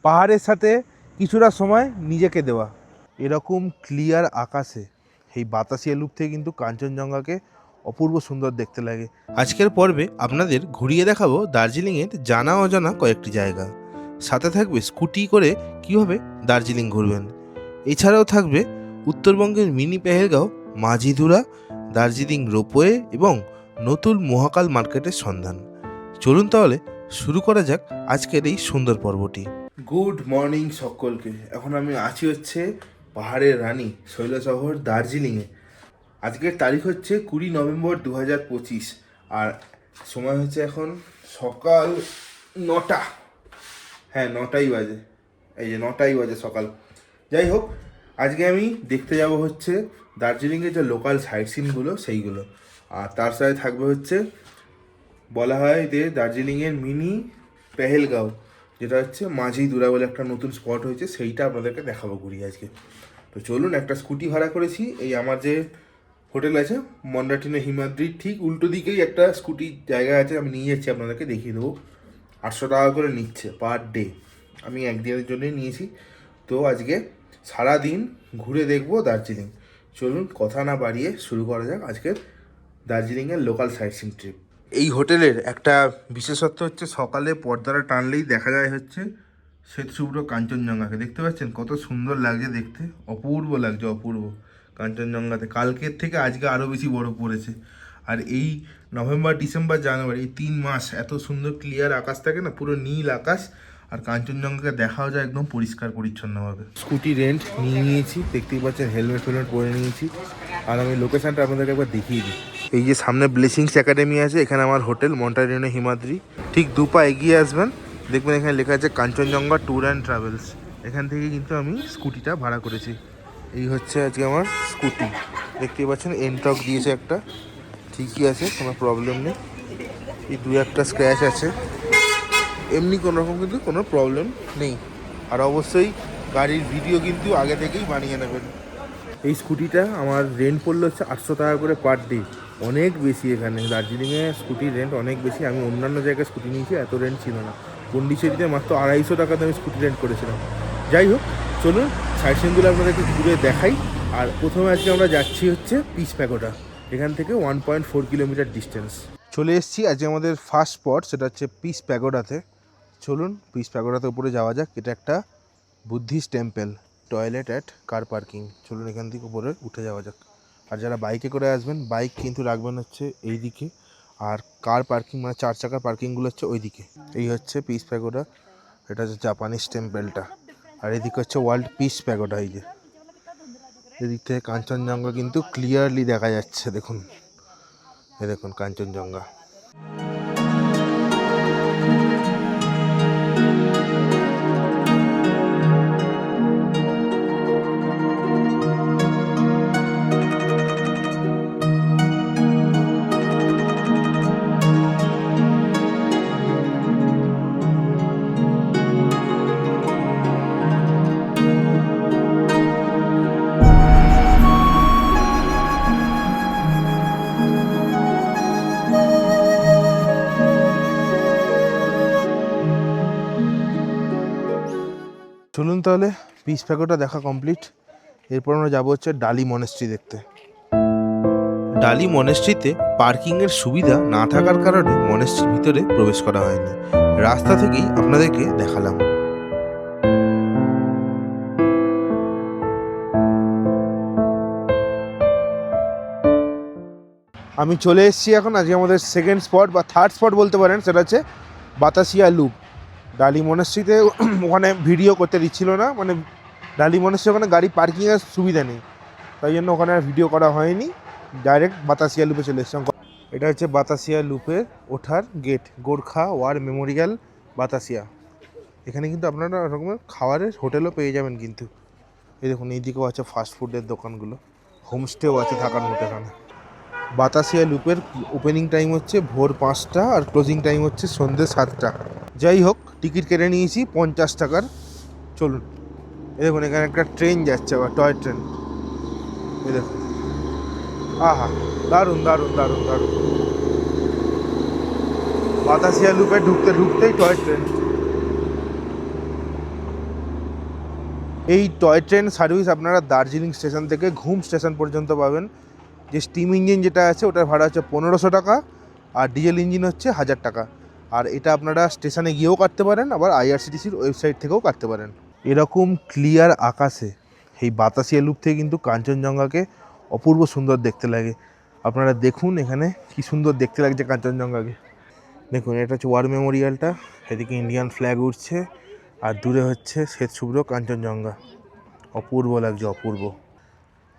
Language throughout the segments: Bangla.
পাহাড়ের সাথে কিছুটা সময় নিজেকে দেওয়া। এরকম ক্লিয়ার আকাশে এই বাতাসিয়া লুপ থেকে কিন্তু কাঞ্চনজঙ্ঘাকে অপূর্ব সুন্দর দেখতে লাগে। আজকের পর্বে আপনাদের ঘুরিয়ে দেখাবো দার্জিলিংয়ের জানা অজানা কয়েকটি জায়গা, সাথে থাকবে স্কুটি করে কীভাবে দার্জিলিং ঘুরবেন। এছাড়াও থাকবে উত্তরবঙ্গের মিনি পেহেলগাঁও, মাঝিধুরা, দার্জিলিং রোপওয়ে এবং নতুন মহাকাল মার্কেটের সন্ধান। চলুন তাহলে শুরু করা যাক আজকের এই সুন্দর পর্বটি। গুড মর্নিং সকলকে। এখন আমি আছি হচ্ছে পাহাড়ের রানী শৈলশহর দার্জিলিংয়ে। আজকের তারিখ হচ্ছে 20 নভেম্বর 2025 আর সময় হচ্ছে এখন সকাল 9টা। হ্যাঁ, 9টাই বাজে, এই যে 9টাই বাজে সকাল। যাই হোক, আজকে আমি দেখতে যাব হচ্ছে দার্জিলিংয়ের যে লোকাল সাইট সিনগুলো সেইগুলো, আর তার সাথে থাকবে হচ্ছে বলা হয় যে দার্জিলিংয়ের মিনি পেহেলগাঁও, যেটা হচ্ছে মাঝিধুরা বলে একটা নতুন স্পট হয়েছে, সেইটা আপনাদেরকে দেখাবো ঘুরিয়ে আজকে। তো চলুন, একটা স্কুটি ভাড়া করেছি। এই আমার যে হোটেল আছে মন্ডাটিনো হিমাদ্রির ঠিক উল্টো দিকেই একটা স্কুটি জায়গা আছে, আমি নিয়ে যাচ্ছি, আপনাদেরকে দেখিয়ে দেবো। 800 টাকা করে নিচ্ছে পার ডে, আমি একদিনের জন্যই নিয়েছি। তো আজকে সারা দিন ঘুরে দেখবো দার্জিলিং। চলুন কথা না বাড়িয়ে শুরু করা যাক আজকের দার্জিলিংয়ের লোকাল সাইট সিন ট্রিপ। এই হোটেলের একটা বিশেষত্ব হচ্ছে সকালে পর্দাটা টানলেই দেখা যায় হচ্ছে শ্বেতশুভ্র কাঞ্চনজঙ্ঘাকে। দেখতে পাচ্ছেন কত সুন্দর লাগছে দেখতে, অপূর্ব লাগছে, অপূর্ব। কাঞ্চনজঙ্ঘাতে কালকের থেকে আজকে আরও বেশি বরফ পড়েছে। আর এই নভেম্বর, ডিসেম্বর, জানুয়ারি এই 3 মাস এত সুন্দর ক্লিয়ার আকাশ থাকে না, পুরো নীল আকাশ, আর কাঞ্চনজঙ্ঘাকে দেখাও যায় একদম পরিষ্কার পরিচ্ছন্নভাবে। স্কুটি রেন্ট নিয়ে নিয়েছি, দেখতেই পাচ্ছেন হেলমেট ফেলমেট পরে নিয়েছি। আর আমি লোকেশানটা আপনাদেরকে একবার দেখিয়ে দিই। এই যে সামনে ব্লেসিংস একাডেমি আছে, এখানে আমার হোটেল মন্টারিনো হিমাদ্রি। ঠিক 2 পা এগিয়ে আসবেন, দেখবেন এখানে লেখা আছে কাঞ্চনজঙ্ঘা ট্যুর অ্যান্ড ট্রাভেলস। এখান থেকে কিন্তু আমি স্কুটিটা ভাড়া করেছি। এই হচ্ছে আজকে আমার স্কুটি, দেখতেই পাচ্ছেন এনটক দিয়েছে একটা, ঠিকই আছে, কোনো প্রবলেম নেই। এই 2-1টা স্ক্র্যাচ আছে, এমনি কোনো রকম কিন্তু কোনো প্রবলেম নেই। আর অবশ্যই গাড়ির ভিডিও কিন্তু আগে থেকেই বানিয়ে নেবেন। এই স্কুটিটা আমার রেন্ট পড়লো হচ্ছে 800 টাকা করে পার ডে, অনেক বেশি। এখানে দার্জিলিংয়ে স্কুটির রেন্ট অনেক বেশি। আমি অন্যান্য জায়গায় স্কুটি নিয়েছি, এত রেন্ট ছিল না। পন্ডিচেরিতে মাত্র 250 টাকাতে আমি স্কুটি রেন্ট করেছিলাম। যাই হোক, চলুন সাইট সিনগুলো আপনাদেরকে ঘুরে দেখাই। আর প্রথমে আজকে আমরা যাচ্ছি হচ্ছে পিস প্যাগোডা, এখান থেকে 1.4 কিলোমিটার ডিস্টেন্স। চলে এসেছি আজকে আমাদের ফার্স্ট স্পট, সেটা হচ্ছে পিস প্যাগোডাতে। চলুন পিস প্যাগোডাতে উপরে যাওয়া যাক। এটা একটা Buddhist temple, toilet at car parking. চলুন এখান থেকে উপরে উঠে যাওয়া যাক। আর যারা বাইকে করে আসবেন, বাইক কিন্তু রাখবেন হচ্ছে এই দিকে, আর কার পার্কিং মানে 4 চাকার পার্কিংগুলো হচ্ছে ওই দিকে। এই হচ্ছে পিস প্যাগোডা, এটা হচ্ছে জাপানিজ টেম্পলটা। আর এদিকে হচ্ছে ওয়ার্ল্ড পিস প্যাগোডা। এই যে এদিক থেকে কাঞ্চনজঙ্ঘা কিন্তু ক্লিয়ারলি দেখা যাচ্ছে, দেখুন, এই দেখুন কাঞ্চনজঙ্ঘা। চলুন তাহলে পিস প্যাগোডা দেখা কমপ্লিট। এরপর আমরা যাবো হচ্ছে ডালি মনেস্ট্রি দেখতে। ডালি মনেস্ট্রিতে পার্কিংয়ের সুবিধা না থাকার কারণে মনেস্ট্রির ভিতরে প্রবেশ করা হয়নি, রাস্তা থেকেই আপনাদেরকে দেখালাম। আমি চলে এসেছি এখন আজকে আমাদের সেকেন্ড স্পট বা থার্ড স্পট বলতে পারেন, সেটা হচ্ছে বাতাসিয়া লুপ। ডালি মনেস্ট্রিতে ওখানে ভিডিও করতে দিচ্ছিল না, মানে ডালি মনেস্ট্রি ওখানে গাড়ি পার্কিংয়ের সুবিধা নেই, তাই জন্য ওখানে আর ভিডিও করা হয়নি। ডাইরেক্ট বাতাসিয়া লুপে চলে এসেছিলাম। এটা হচ্ছে বাতাসিয়া লুপে ওঠার gate, Gorkha war memorial Batasia. এখানে কিন্তু আপনারা রকমের খাবারের হোটেলও পেয়ে যাবেন কিন্তু। এই দেখুন এইদিকেও আছে ফাস্টফুডের দোকানগুলো, হোমস্টেও আছে থাকার মতো এখানে। বাতাসিয়া লুপের ওপেনিং টাইম হচ্ছে ভোর 5টা আর ক্লোজিং টাইম হচ্ছে সন্ধ্যে 7টা। যাই হোক, টিকিট কেটে নিয়েছি 50 টাকার। চলুন, এই দেখুন এখানে একটা ট্রেন যাচ্ছে, আবার টয় ট্রেন। এই দেখুন, আহা, দারুণ দারুণ দারুণ দারুণ। বাতাসিয়া লুপে ঢুকতেই টয় ট্রেন। এই টয় ট্রেন সার্ভিস আপনারা দার্জিলিং স্টেশন থেকে ঘুম স্টেশন পর্যন্ত পাবেন। যে স্টিম ইঞ্জিন যেটা আছে ওটার ভাড়া হচ্ছে 1500 টাকা, আর ডিজেল ইঞ্জিন হচ্ছে 1000 টাকা। আর এটা আপনারা স্টেশনে গিয়েও কাটতে পারেন, আবার আইআরসিটিসির ওয়েবসাইট থেকেও কাটতে পারেন। এরকম ক্লিয়ার আকাশে এই বাতাসিয়া লুপ থেকে কিন্তু কাঞ্চনজঙ্ঘাকে অপূর্ব সুন্দর দেখতে লাগে। আপনারা দেখুন এখানে কি সুন্দর দেখতে লাগছে কাঞ্চনজঙ্ঘাকে। দেখুন এটা হচ্ছে ওয়ার মেমোরিয়ালটা, এদিকে ইন্ডিয়ান ফ্ল্যাগ উঠছে, আর দূরে হচ্ছে শ্বেতশুভ্র কাঞ্চনজঙ্ঘা। অপূর্ব লাগছে, অপূর্ব।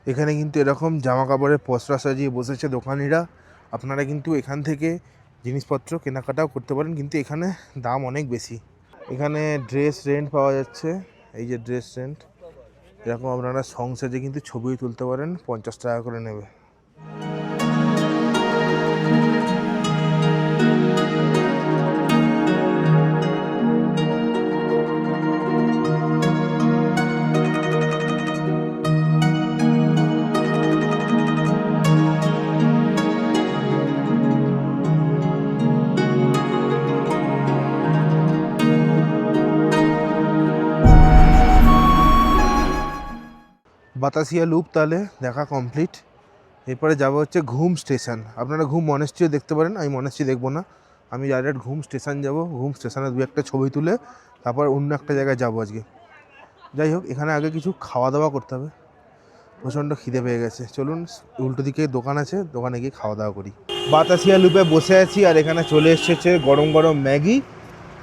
এখানে কিন্তু এরকম জামা কাপড়ের পসরা সাজিয়ে বসেছে দোকানিরা। আপনারা কিন্তু এখান থেকে জিনিসপত্র কেনাকাটাও করতে পারেন, কিন্তু এখানে দাম অনেক বেশি। এখানে ড্রেস রেন্ট পাওয়া যাচ্ছে, এই যে ড্রেস রেন্ট, এরকম আপনারা সং সাজে কিন্তু ছবিও তুলতে পারেন, 50 টাকা করে নেবে। বাতাসিয়া লুপ তাহলে দেখা কমপ্লিট। এরপরে যাবো হচ্ছে ঘুম স্টেশন। আপনারা ঘুম মনেস্ট্রিও দেখতে পারেন, আমি মনেস্ট্রি দেখবো না, আমি ডাইরেক্ট ঘুম স্টেশন যাব। ঘুম স্টেশনে দু একটা ছবি তুলে তারপর অন্য একটা জায়গায় যাবো আজকে। যাই হোক, এখানে আগে কিছু খাওয়া দাওয়া করতে হবে, প্রচণ্ড খিদে পেয়ে গেছে। চলুন, উল্টো দিকে দোকান আছে, দোকানে গিয়ে খাওয়া দাওয়া করি। বাতাসিয়া লুপে বসে আছি, আর এখানে চলে এসেছে গরম গরম ম্যাগি,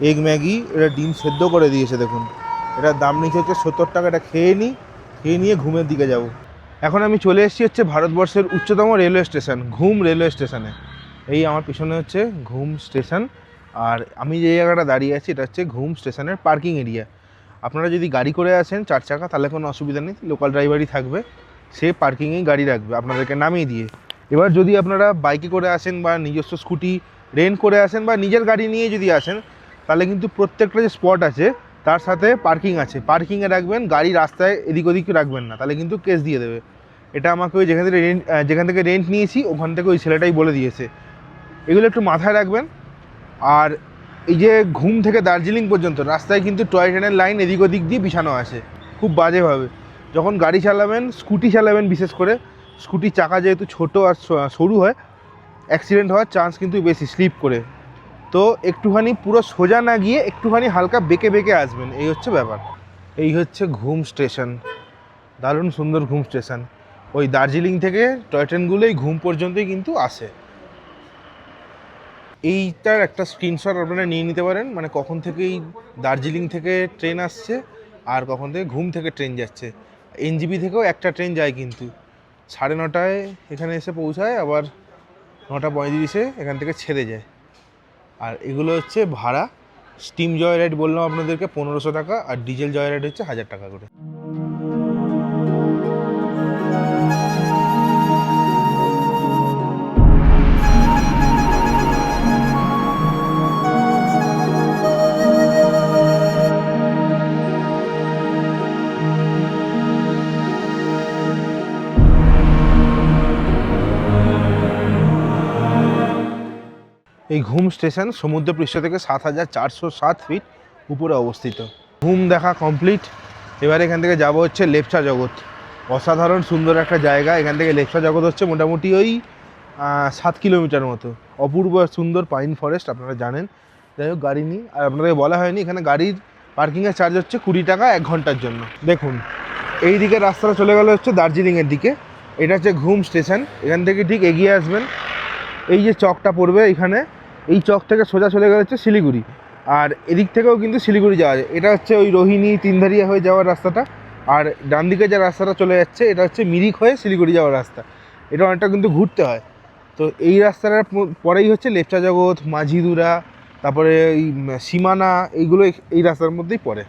এগ ম্যাগি। এটা ডিম সেদ্ধ করে দিয়েছে দেখুন। এটার দাম নিচে হচ্ছে 70 টাকা। এটা খেয়ে নিয়ে ঘুমের দিকে যাব। এখন আমি চলে এসেছি হচ্ছে ভারতবর্ষের উচ্চতম রেলওয়ে স্টেশন, ঘুম রেলওয়ে স্টেশনে। এই আমার পিছনে হচ্ছে ঘুম স্টেশন, আর আমি যে জায়গাটা দাঁড়িয়ে আছি এটা হচ্ছে ঘুম স্টেশনের পার্কিং এরিয়া। আপনারা যদি গাড়ি করে আসেন 4 চাকা, তাহলে কোনো অসুবিধা নেই, লোকাল ড্রাইভারই থাকবে, সে পার্কিংয়েই গাড়ি রাখবে আপনাদেরকে নামিয়ে দিয়ে। এবার যদি আপনারা বাইকে করে আসেন বা নিজস্ব স্কুটি রেন্ট করে আসেন বা নিজের গাড়ি নিয়ে যদি আসেন, তাহলে কিন্তু প্রত্যেকটা যে স্পট আছে তার সাথে পার্কিং আছে, পার্কিংয়ে রাখবেন, গাড়ি রাস্তায় এদিক ওদিক রাখবেন না, তাহলে কিন্তু কেস দিয়ে দেবে। এটা আমাকে ওই যেখান থেকে রেন্ট নিয়েছি ওখান থেকে ওই ছেলেটাই বলে দিয়েছে। এগুলো একটু মাথায় রাখবেন। আর এই যে ঘুম থেকে দার্জিলিং পর্যন্ত রাস্তায় কিন্তু টয় ট্রেনের লাইন এদিক ওদিক দিয়ে বিছানো আছে, খুব বাজেভাবে। যখন গাড়ি চালাবেন, স্কুটি চালাবেন, বিশেষ করে স্কুটির চাকা যেহেতু ছোটো আর সরু হয়, অ্যাক্সিডেন্ট হওয়ার চান্স কিন্তু বেশি, স্লিপ করে। তো একটুখানি পুরো সোজা না গিয়ে একটুখানি হালকা বেঁকে বেঁকে আসবেন, এই হচ্ছে ব্যাপার। এই হচ্ছে ঘুম স্টেশন, দারুণ সুন্দর ঘুম স্টেশন। ওই দার্জিলিং থেকে টয় ট্রেনগুলোই ঘুম পর্যন্তই কিন্তু আসে। এইটার একটা স্ক্রিনশট আপনারা নিয়ে নিতে পারেন, মানে কখন থেকে এই দার্জিলিং থেকে ট্রেন আসছে আর কখন থেকে ঘুম থেকে ট্রেন যাচ্ছে। এনজিপি থেকেও একটা ট্রেন যায়, কিন্তু 9:30 এখানে এসে পৌঁছায়, আবার 9:35 এখান থেকে ছেড়ে যায়। আর এগুলো হচ্ছে ভাড়া। স্টিম জয় রাইড বললাম আপনাদেরকে 1500 টাকা, আর ডিজেল জয় রাইড হচ্ছে 1000 টাকা করে। এই ঘুম স্টেশন সমুদ্রপৃষ্ঠ থেকে 7407 ফিট উপরে অবস্থিত। ঘুম দেখা কমপ্লিট। এবার এখান থেকে যাব হচ্ছে লেপচা জগৎ। অসাধারণ সুন্দর একটা জায়গা। এখান থেকে লেপচা জগৎ হচ্ছে মোটামুটি ওই 7 কিলোমিটার মতো। অপূর্ব সুন্দর পাইন ফরেস্ট, আপনারা জানেন। যাই হোক, গাড়ি নিই, আর আপনাদের বলা হয়নি, এখানে গাড়ির পার্কিংয়ের চার্জ হচ্ছে 20 টাকা 1 ঘন্টার জন্য। দেখুন, এই দিকে রাস্তাটা চলে গেল হচ্ছে দার্জিলিংয়ের দিকে। এটা হচ্ছে ঘুম স্টেশন। এখান থেকে ঠিক এগিয়ে আসবেন, এই যে চকটা পড়বে এখানে, এই চক থেকে সোজা চলে গেলে হচ্ছে শিলিগুড়ি। আর এদিক থেকেও কিন্তু শিলিগুড়ি যাওয়া যায়। এটা হচ্ছে ওই রোহিণী তিনধারিয়া হয়ে যাওয়ার রাস্তাটা। আর ডান দিকে যে রাস্তাটা চলে যাচ্ছে এটা হচ্ছে মিরিক হয়ে শিলিগুড়ি যাওয়ার রাস্তা। এটা অনেকটা কিন্তু ঘুরতে হয়। তো এই রাস্তাটার পরেই হচ্ছে লেপচা জগৎ, মাঝিদুরা, তারপরে এই সীমানা, এইগুলো এই রাস্তার মধ্যেই পড়ে।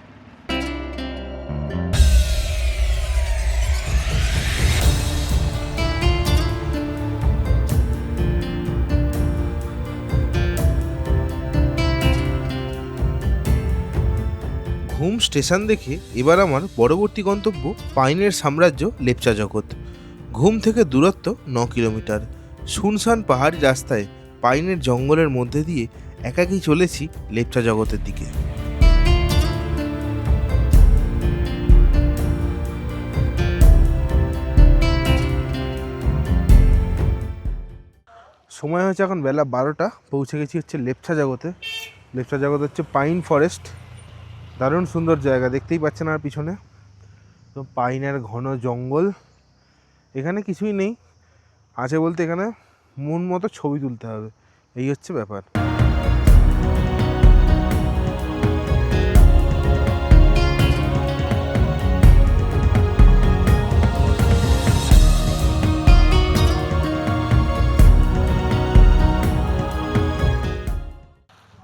ঘুম স্টেশন দেখে এবার আমার পরবর্তী গন্তব্য পাইনের সাম্রাজ্য লেপচা জগৎ। ঘুম থেকে দূরত্ব 9 কিলোমিটার। শুনশান পাহাড়ি রাস্তায় পাইনের জঙ্গলের মধ্যে দিয়ে একাকী চলেছি লেপচা জগতের দিকে। সময় হচ্ছে এখন বেলা 12টা। পৌঁছে গেছি হচ্ছে লেপচা জগতে। লেপচা জগৎ হচ্ছে পাইন ফরেস্ট, দারুণ সুন্দর জায়গা, দেখতেই পাচ্ছেন আর পিছনে তো পাইনের ঘন জঙ্গল। এখানে কিছুই নেই, আছে বলতে এখানে মন মতো ছবি তুলতে হবে, এই হচ্ছে ব্যাপার।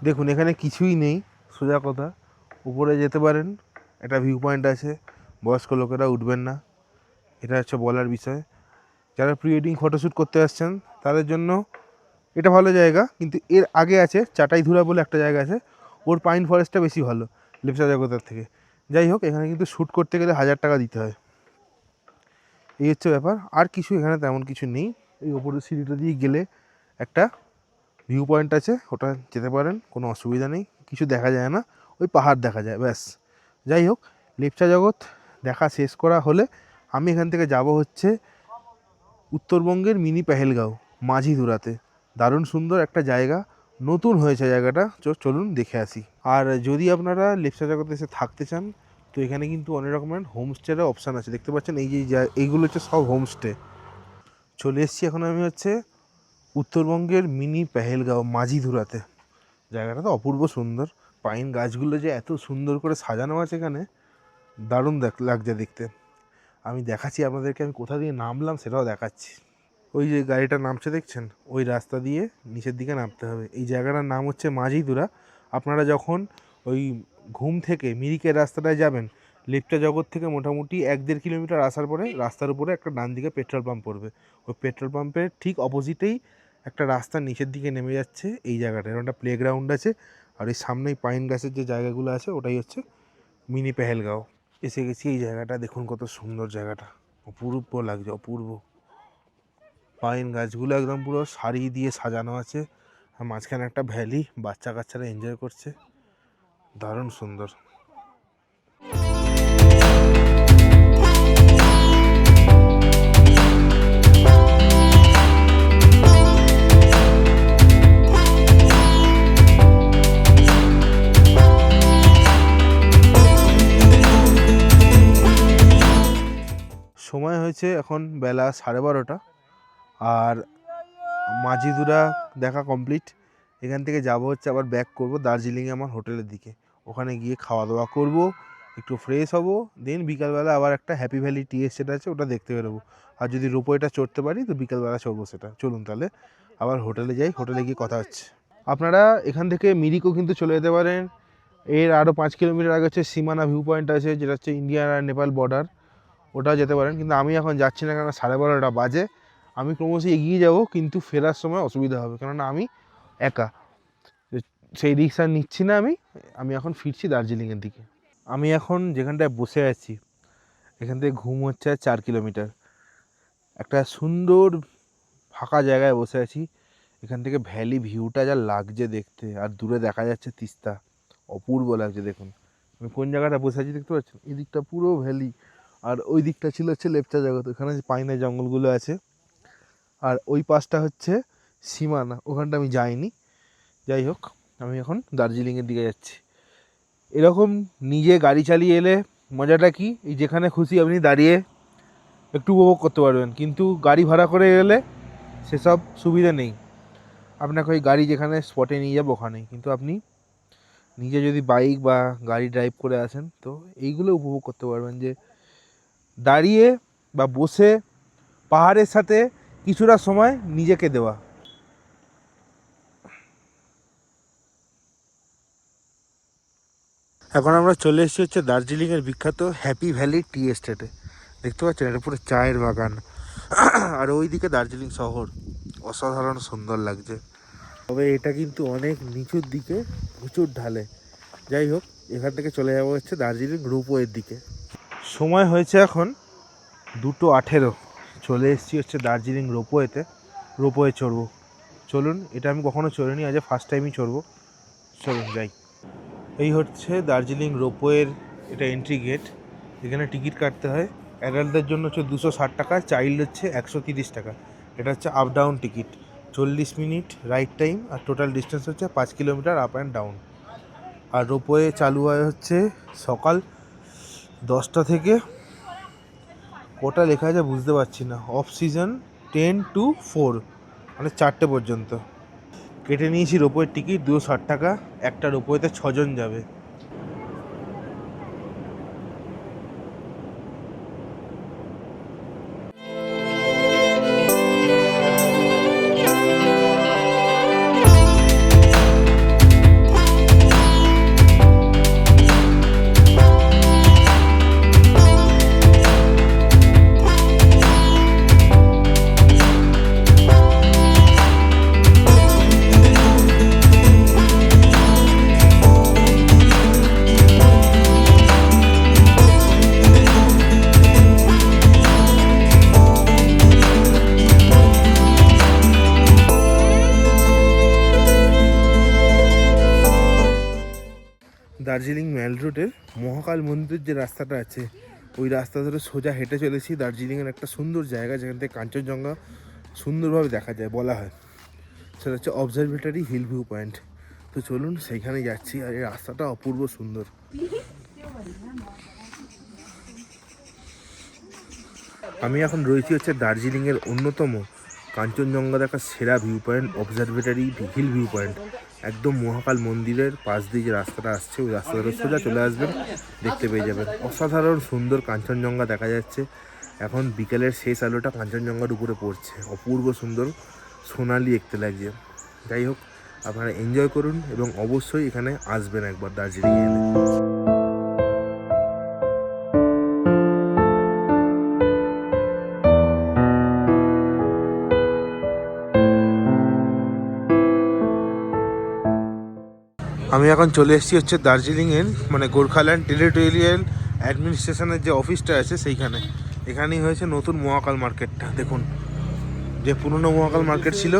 দেখুন এখানে কিছুই নেই, সোজা কথা। উপরে যেতে পারেন, একটা ভিউ পয়েন্ট আছে, বয়স্ক লোকেরা উঠবেন না, এটা হচ্ছে বলার বিষয়। যারা প্রি ওয়েডিং ফটোশ্যুট করতে আসছেন তাদের জন্য এটা ভালো জায়গা, কিন্তু এর আগে আছে চাটাইধুরা বলে একটা জায়গা আছে, ওর পাইন ফরেস্টটা বেশি ভালো লেপচা জগতের থেকে। যাই হোক, এখানে কিন্তু শ্যুট করতে গেলে 1000 টাকা দিতে হয়, এই হচ্ছে ব্যাপার। আর কিছু এখানে তেমন কিছু নেই। এই ওপরের সিঁড়িটা দিয়ে গেলে একটা ভিউ পয়েন্ট আছে, ওটা যেতে পারেন, কোনো অসুবিধা নেই, কিছু দেখা যায় না, ওই পাহাড় দেখা যায় ব্যাস। যাই হোক, লেপচা জগৎ দেখা শেষ করা হলে আমি এখান থেকে যাব হচ্ছে উত্তরবঙ্গের মিনি পেহেলগাঁও, মাঝিধুরাতে। দারুণ সুন্দর একটা জায়গা, নতুন হয়েছে জায়গাটা, চলুন দেখে আসি। আর যদি আপনারা লেপচা জগতে এসে থাকতে চান তো এখানে কিন্তু অনেক রকমের হোমস্টেরও অপশান আছে, দেখতে পাচ্ছেন এই যে এইগুলো হচ্ছে সব হোমস্টে। চলে এসেছি এখন আমি হচ্ছে উত্তরবঙ্গের মিনি পেহেলগাঁও মাঝিধুরাতে। জায়গাটা তো অপূর্ব সুন্দর, পাইন গাছগুলো যে এত সুন্দর করে সাজানো আছে এখানে, দারুণ লাগছে দেখতে। আমি দেখাচ্ছি আপনাদেরকে, আমি কোথা দিয়ে নামলাম সেটাও দেখাচ্ছি। ওই যে গাড়িটা নামছে দেখছেন, ওই রাস্তা দিয়ে নিচের দিকে নামতে হবে। এই জায়গাটার নাম হচ্ছে মাঝিধুরা। আপনারা যখন ওই ঘুম থেকে মিরিকের রাস্তাটায় যাবেন, লেপচা জগৎ থেকে মোটামুটি 1-1.5 কিলোমিটার আসার পরে রাস্তার উপরে একটা ডান দিকে পেট্রোল পাম্প পড়বে। ওই পেট্রোল পাম্পের ঠিক অপোজিটেই একটা রাস্তা নিচের দিকে নেমে যাচ্ছে এই জায়গাটা, একটা প্লেগ্রাউন্ড আছে। আর এই সামনেই পাইন গাছের যে জায়গাগুলো আছে ওটাই হচ্ছে মিনি পেহেলগাঁও। এসে গেছি এই জায়গাটা, দেখুন কত সুন্দর জায়গাটা, অপূর্ব লাগছে, অপূর্ব। পাইন গাছগুলো একদম পুরো সারি দিয়ে সাজানো আছে, আর মাঝখানে একটা ভ্যালি, বাচ্চা কাচ্চারা এনজয় করছে, দারুণ সুন্দর। সময় হয়েছে এখন বেলা 12:30, আর মাঝিধুরা দেখা কমপ্লিট। এখান থেকে যাব হচ্ছে আবার ব্যাক করব দার্জিলিংয়ে আমার হোটেলের দিকে। ওখানে গিয়ে খাওয়া দাওয়া করব, একটু ফ্রেশ হব, দেন বিকালবেলা আবার একটা হ্যাপি ভ্যালি টি এস্টেট আছে, ওটা দেখতে বেরোবো। আর যদি রোপওয়েটা চড়তে পারি তো বিকালবেলা চড়বো সেটা। চলুন তাহলে আবার হোটেলে যাই, হোটেলে গিয়ে কথা হচ্ছে। আপনারা এখান থেকে মিরিকও কিন্তু চলে যেতে পারেন। এর আরও 5 কিলোমিটার আগে হচ্ছে সীমানা ভিউ পয়েন্ট আছে, যেটা হচ্ছে ইন্ডিয়া আর নেপাল বর্ডার, ওটাও যেতে পারেন। কিন্তু আমি এখন যাচ্ছি না, কারণ 12:30 বাজে। আমি ক্রমশ এগিয়ে যাব, কিন্তু ফেরার সময় অসুবিধা হবে, কেননা আমি একা, সেই রিক্সা নিচ্ছি না। আমি এখন ফিরছি দার্জিলিংয়ের দিকে। আমি এখন যেখানটায় বসে আছি এখান থেকে ঘুম হচ্ছে 4 কিলোমিটার। একটা সুন্দর ফাঁকা জায়গায় বসে আছি, এখান থেকে ভ্যালি ভিউটা যা লাগছে দেখতে, আর দূরে দেখা যাচ্ছে তিস্তা, অপূর্ব লাগছে। দেখুন আমি কোন জায়গাটা বসে আছি দেখতে পাচ্ছেন, এই দিকটা পুরো ভ্যালি, আর ওই দিকটা ছিল হচ্ছে লেপচা জগৎ, ওখানে পাইনের জঙ্গলগুলো আছে। আর ওই পাশটা হচ্ছে সীমানা, ওখানটা আমি যাইনি। যাই হোক, আমি এখন দার্জিলিংয়ের দিকে যাচ্ছি। এরকম নিজে গাড়ি চালিয়ে এলে মজাটা কি, এই যেখানে খুশি আপনি দাঁড়িয়ে একটু উপভোগ করতে পারবেন, কিন্তু গাড়ি ভাড়া করে এলে সেসব সুবিধা নেই। আপনাকে ওই গাড়ি যেখানে স্পটে নিয়ে যাবো ওখানেই, কিন্তু আপনি নিজে যদি বাইক বা গাড়ি ড্রাইভ করে আসেন তো এইগুলো উপভোগ করতে পারবেন, যে দাঁড়িয়ে বা বসে পাহাড়ের সাথে কিছুটা সময় নিজেকে দেওয়া। এখন আমরা চলে এসেছি হচ্ছে দার্জিলিংয়ের বিখ্যাত হ্যাপি ভ্যালি টি এস্টেটে। দেখতে পাচ্ছেন এটা পুরো চায়ের বাগান, আর ওই দিকে দার্জিলিং শহর, অসাধারণ সুন্দর লাগছে। তবে এটা কিন্তু অনেক নিচুর দিকে, প্রচুর ঢালে। যাই হোক, এখান থেকে চলে যাবো হচ্ছে দার্জিলিং রোপওয়ের দিকে। সময় হয়েছে এখন 2:18, চলে এসেছি হচ্ছে দার্জিলিং রোপওয়েতে। রোপওয়ে চড়বো, চলুন। এটা আমি কখনো চড়িনি, আজ ফার্স্ট টাইমই চড়বো, চলুন যাই। এই হচ্ছে দার্জিলিং রোপওয়ের এটা এন্ট্রি গেট, এখানে টিকিট কাটতে হয়। অ্যাডাল্টদের জন্য হচ্ছে 260 টাকা, চাইল্ড হচ্ছে 130 টাকা। এটা হচ্ছে up down ticket. 40 minute ride time, আর টোটাল ডিস্টেন্স হচ্ছে 5 কিলোমিটার আপ অ্যান্ড ডাউন। আর রোপওয়ে চালু হয় হচ্ছে সকাল 10টা থেকে, কোটা লেখা আছে বুঝতে পারছি না, অফ সিজন 10 to 4, মানে 4টে পর্যন্ত। কেটে নিয়েছি রোপওয়ের টিকিট 260 টাকা, একটা রোপওয়েতে 6 জন যাবে। দার্জিলিং ম্যাল রোডের মহাকাল মন্দিরের যে রাস্তাটা আছে, ওই রাস্তা ধরে সোজা হেঁটে চলেছি দার্জিলিংয়ের একটা সুন্দর জায়গা, যেখান থেকে কাঞ্চনজঙ্ঘা সুন্দরভাবে দেখা যায় বলা হয়। সেটা হচ্ছে অবজারভেটরি হিল ভিউ পয়েন্ট। তো চলুন সেইখানে যাচ্ছি, আর এই রাস্তাটা অপূর্ব সুন্দর। আমি এখন রয়েছি হচ্ছে দার্জিলিংয়ের অন্যতম কাঞ্চনজঙ্ঘা দেখার সেরা view point observatory hill view point. একদম মহাকাল মন্দিরের পাশ দিয়ে যে রাস্তাটা আসছে, ওই রাস্তা ধরে সোজা চলে আসবেন, দেখতে পেয়ে যাবেন অসাধারণ সুন্দর কাঞ্চনজঙ্ঘা দেখা যাচ্ছে। এখন বিকেলের শেষ আলোটা কাঞ্চনজঙ্ঘার উপরে পড়ছে, অপূর্ব সুন্দর সোনালি দেখতে লাগছে। যাই হোক, আপনারা এনজয় করুন এবং অবশ্যই এখানে আসবেন একবার দার্জিলিংয়ে এলে। আমি এখন চলে এসেছি হচ্ছে দার্জিলিংয়ের মানে গোর্খাল্যান্ড টেরিটোরিয়াল অ্যাডমিনিস্ট্রেশনের যে অফিসটা আছে সেইখানে। এখানেই হয়েছে নতুন মহাকাল মার্কেটটা। দেখুন, যে পুরনো মহাকাল মার্কেট ছিল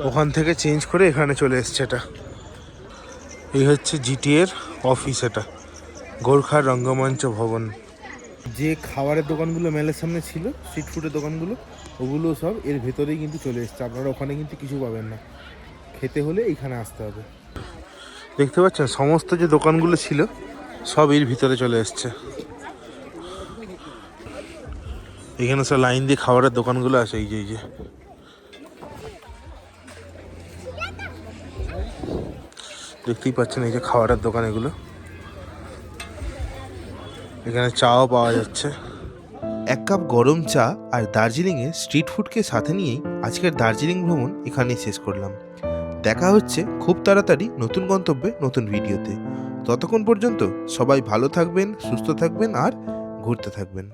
ওখান থেকে চেঞ্জ করে এখানে চলে এসছে এটা। এই হচ্ছে জিটিএর অফিস, এটা গোর্খা রঙ্গমঞ্চ ভবন। যে খাবারের দোকানগুলো মেলের সামনে ছিল, স্ট্রিট ফুডের দোকানগুলো, ওগুলো সব এর ভেতরেই কিন্তু চলে এসছে। আপনারা ওখানে কিন্তু কিছু পাবেন না, খেতে হলে এইখানে আসতে হবে। দেখতে পাচ্ছেন সমস্ত যে দোকানগুলো ছিল সব এর ভিতরে চলে এসছে। এখানে সব লাইন দিয়ে খাবারের দোকানগুলো আছে, এই যে দেখতেই পাচ্ছেন, এই যে খাবারের দোকান এগুলো। এখানে চাও পাওয়া যাচ্ছে। এক কাপ গরম চা আর দার্জিলিংয়ে স্ট্রিট ফুডকে সাথে নিয়েই আজকের দার্জিলিং ভ্রমণ এখানেই শেষ করলাম। দেখা হচ্ছে খুব তাড়াতাড়ি নতুন গন্তব্যে নতুন ভিডিওতে। ততক্ষণ পর্যন্ত সবাই ভালো থাকবেন, সুস্থ থাকবেন আর ঘুরতে থাকবেন।